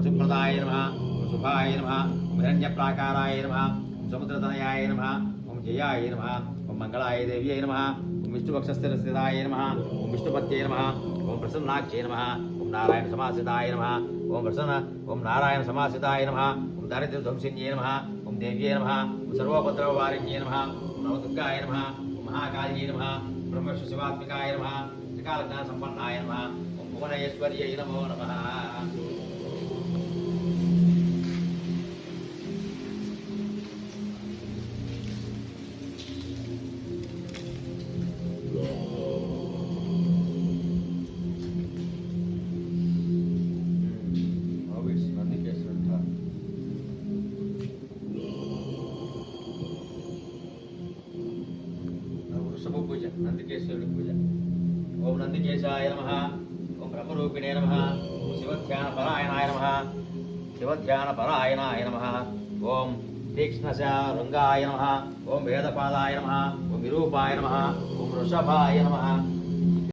सुप्रदाय नमः ओम शुभाय नमः ओम हिरण्यप्राकाराय नमः ओम समुद्रतनयाय नमः ओम जयाय नमः ओम मंगलाय देव्यै नमः ओम विष्णुपक्षस्थिताय नमः ओम विष्णुपत्यै नमः ओम प्रसन्नाक्षे नमः ओम नारायण समासिताय नमः ओम प्रसन्न ओम नारायण समासिताय नमः ओम दारिद्र्यध्वंसिन्ये नमः ओम देव्ये नमः ओम सर्वोपद्रववारिण्ये नमः ओम नवदुर्गाय नमः ओम महाकाल्ये नमः ब्रह्मविष्णु शिवात्मिकाय नमः त्रिकालज्ञान संपन्नाय नमः ओम भुवनेश्वर्यै नमो नमः। पूजा नंदिकेश्वरुడి पूजा ओम नंदिकेशाय नमः ओम ब्रह्मरूपिणे नमः ओम शिवध्यानपरायणाय नमः शिवध्यानपरायणाय नमः ओम तीक्ष्णशृंगाय नमः ओम वेदपादाय नमः ओम विरूपाय नमः ओम वृषभाय नमः